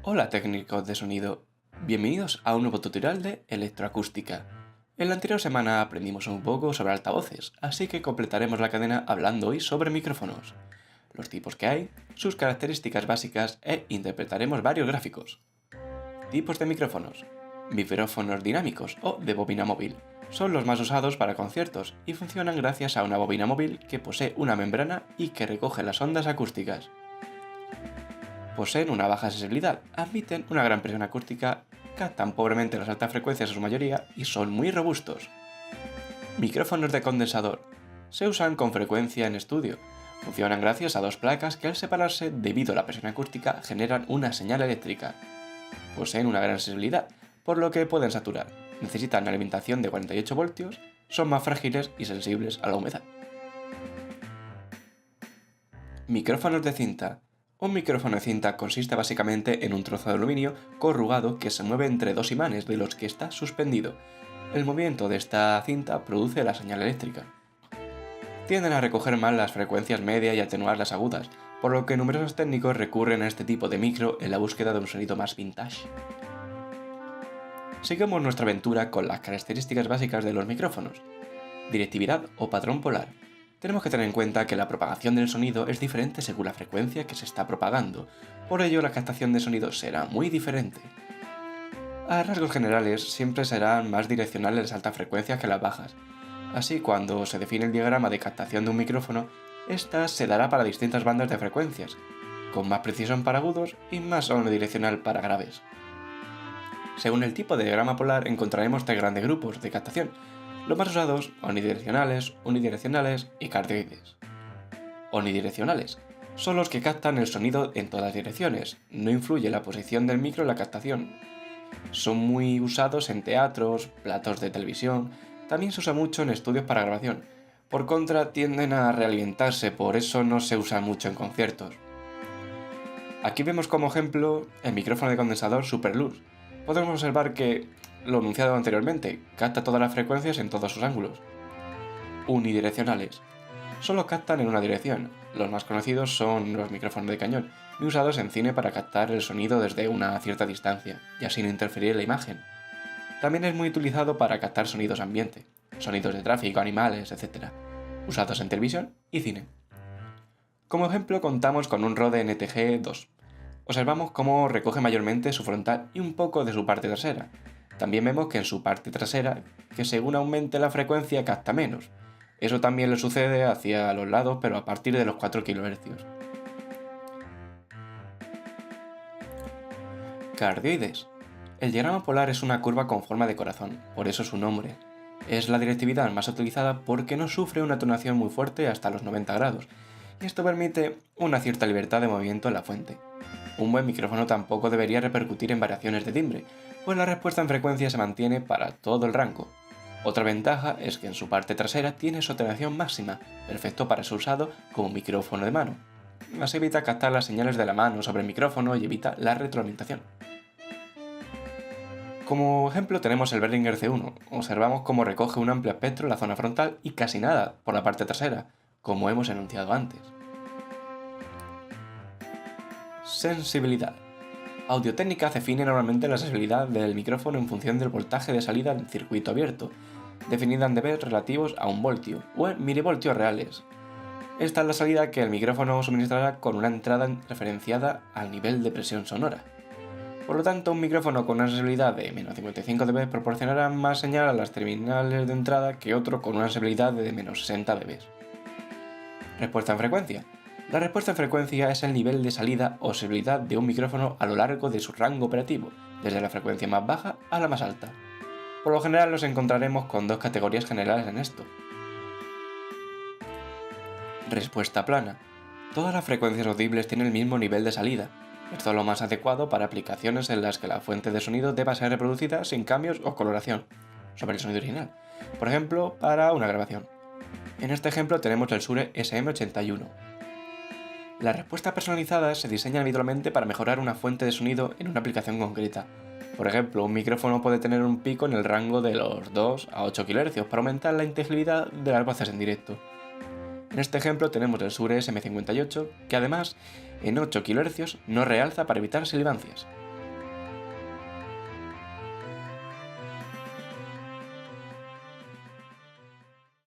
Hola técnicos de sonido, bienvenidos a un nuevo tutorial de electroacústica. En la anterior semana aprendimos un poco sobre altavoces, así que completaremos la cadena hablando hoy sobre micrófonos, los tipos que hay, sus características básicas e interpretaremos varios gráficos. Tipos de micrófonos. Micrófonos dinámicos o de bobina móvil. Son los más usados para conciertos y funcionan gracias a una bobina móvil que posee una membrana y que recoge las ondas acústicas. Poseen una baja sensibilidad, admiten una gran presión acústica, captan pobremente las altas frecuencias en su mayoría y son muy robustos. Micrófonos de condensador. Se usan con frecuencia en estudio. Funcionan gracias a dos placas que al separarse debido a la presión acústica generan una señal eléctrica. Poseen una gran sensibilidad, por lo que pueden saturar. Necesitan alimentación de 48 voltios, son más frágiles y sensibles a la humedad. Micrófonos de cinta. Un micrófono de cinta consiste básicamente en un trozo de aluminio corrugado que se mueve entre dos imanes de los que está suspendido. El movimiento de esta cinta produce la señal eléctrica. Tienden a recoger mal las frecuencias media y atenuar las agudas, por lo que numerosos técnicos recurren a este tipo de micro en la búsqueda de un sonido más vintage. Sigamos nuestra aventura con las características básicas de los micrófonos. Directividad o patrón polar. Tenemos que tener en cuenta que la propagación del sonido es diferente según la frecuencia que se está propagando, por ello la captación de sonido será muy diferente. A rasgos generales siempre serán más direccionales las altas frecuencias que las bajas. Así, cuando se define el diagrama de captación de un micrófono, esta se dará para distintas bandas de frecuencias, con más precisión para agudos y más omnidireccional para graves. Según el tipo de diagrama polar encontraremos tres grandes grupos de captación. Los más usados, omnidireccionales, unidireccionales y cardioides. Omnidireccionales son los que captan el sonido en todas las direcciones, no influye la posición del micro en la captación. Son muy usados en teatros, platos de televisión, también se usa mucho en estudios para grabación. Por contra, tienden a realimentarse, por eso no se usa mucho en conciertos. Aquí vemos como ejemplo el micrófono de condensador Superlux. Podemos observar que lo anunciado anteriormente, capta todas las frecuencias en todos sus ángulos. Unidireccionales. Solo captan en una dirección. Los más conocidos son los micrófonos de cañón, muy usados en cine para captar el sonido desde una cierta distancia, y así no interferir en la imagen. También es muy utilizado para captar sonidos ambiente, sonidos de tráfico, animales, etc., usados en televisión y cine. Como ejemplo contamos con un Rode NTG2. Observamos cómo recoge mayormente su frontal y un poco de su parte trasera. También vemos que en su parte trasera, que según aumente la frecuencia capta menos. Eso también le sucede hacia los lados, pero a partir de los 4 kHz. Cardioides. El diagrama polar es una curva con forma de corazón, por eso su nombre. Es la directividad más utilizada porque no sufre una tonación muy fuerte hasta los 90 grados, y esto permite una cierta libertad de movimiento en la fuente. Un buen micrófono tampoco debería repercutir en variaciones de timbre, pues la respuesta en frecuencia se mantiene para todo el rango. Otra ventaja es que en su parte trasera tiene su atenuación máxima, perfecto para ser usado como micrófono de mano. Así evita captar las señales de la mano sobre el micrófono y evita la retroalimentación. Como ejemplo tenemos el Behringer C1. Observamos cómo recoge un amplio espectro en la zona frontal y casi nada por la parte trasera, como hemos enunciado antes. Sensibilidad. Audiotécnica define normalmente la sensibilidad del micrófono en función del voltaje de salida del circuito abierto, definida en dB relativos a 1 voltio o en milivoltios reales. Esta es la salida que el micrófono suministrará con una entrada referenciada al nivel de presión sonora. Por lo tanto, un micrófono con una sensibilidad de menos 55 dB proporcionará más señal a las terminales de entrada que otro con una sensibilidad de menos 60 dB. Respuesta en frecuencia. La respuesta en frecuencia es el nivel de salida o sensibilidad de un micrófono a lo largo de su rango operativo, desde la frecuencia más baja a la más alta. Por lo general nos encontraremos con dos categorías generales en esto. Respuesta plana. Todas las frecuencias audibles tienen el mismo nivel de salida. Esto es lo más adecuado para aplicaciones en las que la fuente de sonido deba ser reproducida sin cambios o coloración sobre el sonido original. Por ejemplo, para una grabación. En este ejemplo tenemos el Shure SM81. La respuesta personalizada se diseña habitualmente para mejorar una fuente de sonido en una aplicación concreta. Por ejemplo, un micrófono puede tener un pico en el rango de los 2 a 8 kHz para aumentar la inteligibilidad de las voces en directo. En este ejemplo tenemos el Shure SM58, que además en 8 kHz no realza para evitar sibilancias.